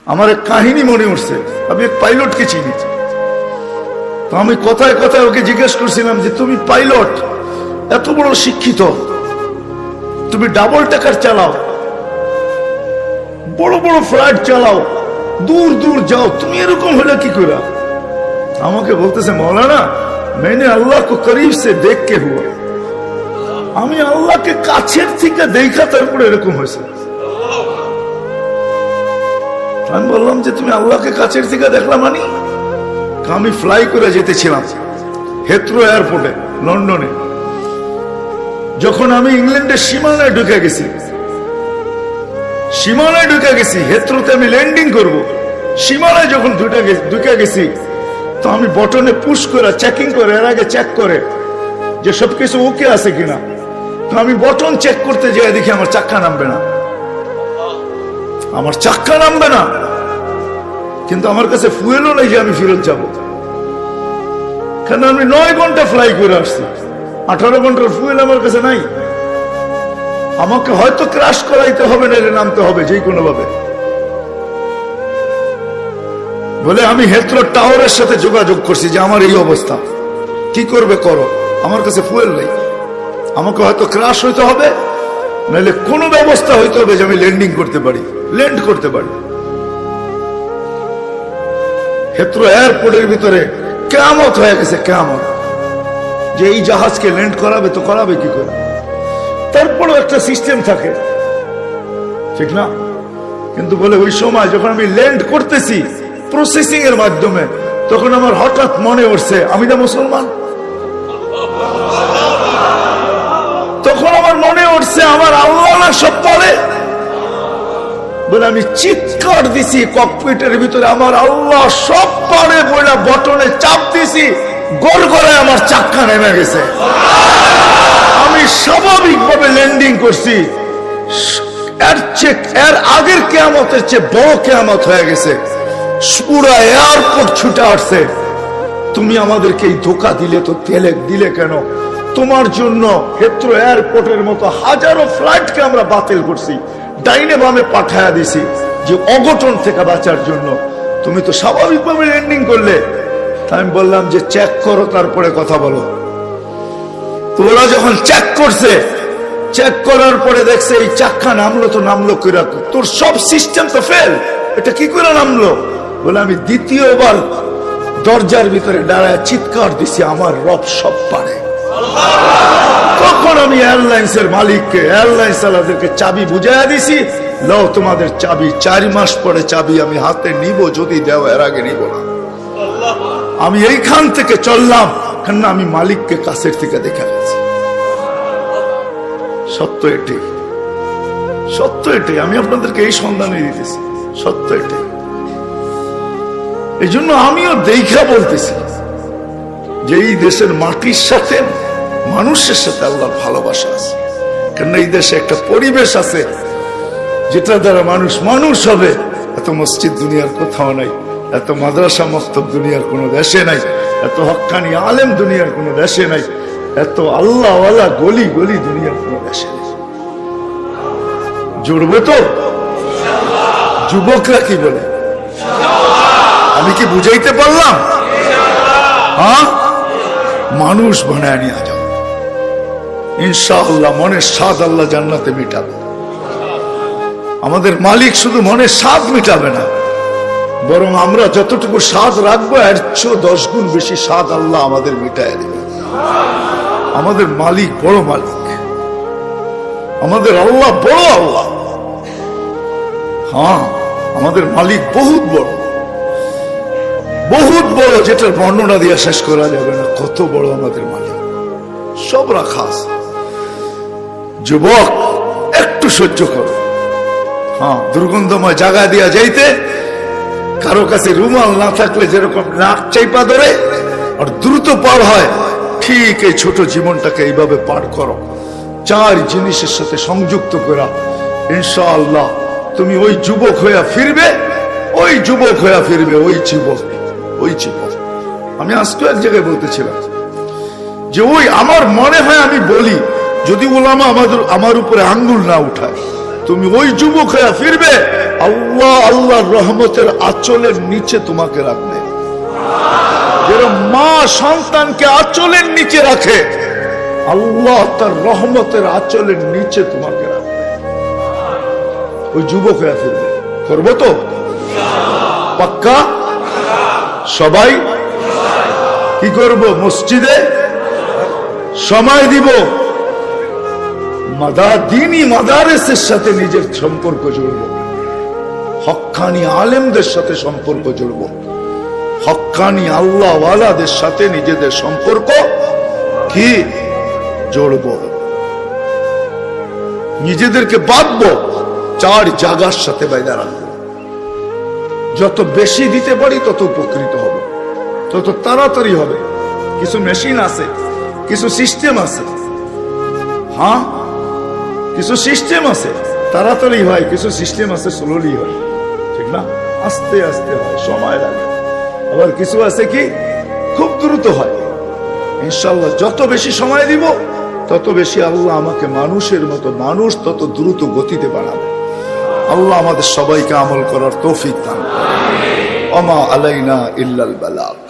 আমার এক কাহিনী মনে উঠছে। আমি এক পাইলটকে চিনি, তো আমি কথায় কথায় ওকে জিজ্ঞেস করছিলাম যে তুমি পাইলট, এত বড় শিক্ষিত, তুমি ডাবল টেকার চালাও, বড় বড় ফ্লাইট চালাও, দূর দূর যাও, তুমি এরকম হলে কি করে? আমাকে বলতেছে মৌলানা मैंने अल्लाह को करीब से देख के हुआ, আমি আল্লাহকে কাছের থেকে দেখা তারপরে এরকম হয়েছে। আমি বললাম যে তুমি আল্লাহকে কাছের থেকে দেখলাম? মানে আমি ফ্লাই করে যেতেছিলাম হেথ্রো এয়ারপোর্টে লন্ডনে। যখন আমি ইংল্যান্ডের সীমানায় ঢুকে গেছি, হেথ্রোতে আমি ল্যান্ডিং করব, সীমানায় যখন ঢুকে গেছি, তো আমি বটনে পুশ করে চেকিং করে, এর আগে চেক করে যে সবকিছু ওকে আছে কিনা। তো আমি বটন চেক করতে যাই, দেখি আমার চাক্কা নামবে না, কিন্তু আমার কাছে ফুয়েলও নেই যে আমি ফেরত যাব, কারণ আমি 9 ঘন্টা ফ্লাই করে আসছি, 18 ঘন্টার ফুয়েল আমার কাছে নাই। আমাকে হয়তো ক্রাশ করাইতে হবে, না নামতে হবে যে কোনো ভাবে। বলে আমি হেথ্রো টাওয়ারের সাথে যোগাযোগ করছি যে আমার এই অবস্থা, কি করবে করো, আমার কাছে ফুয়েল নেই, আমাকে হয়তো ক্রাশ হইতে হবে, নাহলে কোনো ব্যবস্থা হইতে হবে যে আমি ল্যান্ড করতে পারি। হেথ্রো এয়ারপোর্টের ভিতরে কিয়ামত হয়ে গেছে, কিয়ামত, যে এই জাহাজকে ল্যান্ড করাবে, তো করাবে কি করে? তারপরেও একটা সিস্টেম থাকে, ঠিক না? কিন্তু বলে ওই সময় যখন আমি ল্যান্ড করতেছি প্রসেসিং এর মাধ্যমে, তখন আমার হঠাৎ মনে উঠছে আমি না মুসলমান। তখন আমার মনে উঠছে আমার আল্লাহ না সব পারে। বলে আমি চিৎকার দিছি ককপিটের ভিতরে, আমার আল্লাহ সব পারে বলে বটনে চাপ দিছি, গড়গড়ায় আমার চাক্কা নেমে গেছে। আমি স্বাভাবিকভাবে ল্যান্ডিং করছি, এর আগের কিয়ামতের চেয়ে বড় কিয়ামত হয়ে গেছে। পুরা এয়ারপোর্ট ছুটে আসছে, তুমি আমাদেরকে এই ধোকা দিলে, তো দিলে কেন? তোমার জন্য হেথ্রো এয়ারপোর্টের মতো হাজারো ফ্লাইটকে আমরা বাতিল করছি, ডাইনে বামে পাঠায়া দিছি, যে অঘটন থেকে বাঁচার জন্য। তুমি তো স্বাভাবিকভাবে ল্যান্ডিং করলে। আমি বললাম যে চেক করো, তারপরে কথা বলো। তো ওরা যখন চেক করছে, চেক করার পরে দেখছে এই চাক্কা নামলো, তো নামলো কিরা, তোর সব সিস্টেম তো ফেল, এটা কি করে নামলো? বলে আমি দ্বিতীয়বার দরজার ভিতরে দাঁড়ায় চিৎকার দিছি আমার রব সব পারে। তখন আমি এয়ারলাইন্সের মালিককে, এয়ারলাইন্স চালাদেরকে চাবি বুঝাইয়া দিছি, লও তোমাদের চাবি, 4 মাস পরে চাবি আমি হাতে নিব, যদি দেও, এর আগে নিব না। আমি এইখান থেকে চললাম, কেননা আমি মালিককে কাছের থেকে দেখা গেছি। সত্য এটাই, আমি আপনাদেরকে এই সন্ধানে দিতেছি, সত্য এটাই। এই জন্য আমিও দেখা বলতেছি যে এই দেশের মাটির সাথে, মানুষের সাথে আল্লাহর ভালোবাসা আছে। কেননা এই দেশে একটা পরিবেশ আছে যেটা দ্বারা মানুষ হবে। এত মসজিদ দুনিয়ার কোথাও নাই, এত মাদ্রাসা মক্তব দুনিয়ার কোনো দেশে নাই, এত হক্কানি আলেম দুনিয়ার কোনো দেশে নাই, এত আল্লাহওয়ালা গলি গলি দুনিয়ার কোনো দেশে নেই। জুড়বে তো? যুবকরা কি বলে? আমি কি বুঝাইতে পারলাম? হ্যাঁ, মানুষ বানায় নিয়ে যাও ইনশাআল্লাহ। মনের স্বাদ আল্লাহ জান্নাতে মিটাবে। আমাদের মালিক শুধু মনের স্বাদ মিটাবে না, বরং আমরা যতটুকু স্বাদ রাখবো এর চেয়ে 10 গুণ বেশি স্বাদ আল্লাহ আমাদের মিটায় দেবে। আমাদের মালিক বড় মালিক, আমাদের আল্লাহ বড় আল্লাহ। হ্যাঁ, আমাদের মালিক বহুত বড়, যেটার বর্ণনা দিয়ে শেষ করা যাবে না। কত বড় আমাদের মালিক, সব রাখা আছে। যুবক একটু সহ্য করো। হ্যাঁ, দুর্গন্ধময় জায়গা দিয়া যাইতে কারো কাছে রুমাল না থাকলে যেরকম নাক চাইপা ধরে আর দ্রুত পার হয়, ঠিক এই ছোট জীবনটাকে এইভাবে পার করো, 4 জিনিসের সাথে সংযুক্ত করা। ইনশাআল্লাহ তুমি ওই যুবক হইয়া ফিরবে, ওই যুবক। আমি আজকে এক জায়গায় বলতেছিলাম যে ওই আমার মনে হয়, আমি বলি যদি ওলামা আমার উপরে আঙ্গুল না উঠায়, তুমি ওই যুবক হইয়া ফিরবে আল্লাহ আল্লাহর রহমতের আঁচলের নিচে তোমাকে রাখবে। যেরকম মা সন্তানকে আঁচলের নিচে রাখে, আল্লাহ তার রহমতের আঁচলের নিচে তোমাকে রাখবে। ওই যুবক হয়ে ফিরবে। করবো তো পাক্কা? সবাই কি করব? মসজিদে সময় দিব, দিনী মাদারেসের সাথে নিজের সম্পর্ক জুড়ব, হক্কানি আলেমদের সাথে সম্পর্ক জুড়ব, হক্কানি আল্লাহ ওয়ালাদের সাথে নিজেদের সম্পর্ক কি জড়ব, নিজেদেরকে বাঁধবো, চার জায়গার সাথে বাইদা রাখবো। যত বেশি দিতে পারি তত উপকৃত হব, তত তাড়াতাড়ি হবে। কিছু মেশিন আছে, কিছু সিস্টেম আছে, হ্যাঁ কিছু সিস্টেম আছে তাড়াতাড়ি হয়, কিছু সিস্টেম আছে স্লোলি হয়, ঠিক না? আস্তে আস্তে হয়, সময় লাগে। আবার কিছু আছে কি খুব দ্রুত হয়। ইনশাআল্লাহ যত বেশি সময় দিব তত বেশি আল্লাহ আমাকে মানুষের মতো, মানুষ তত দ্রুত গতিতে বাড়াবে। আল্লাহ আমাদের সবাইকে আমল করার তৌফিক দান। ওমা আলাইনা ইল্লাল বালাগ।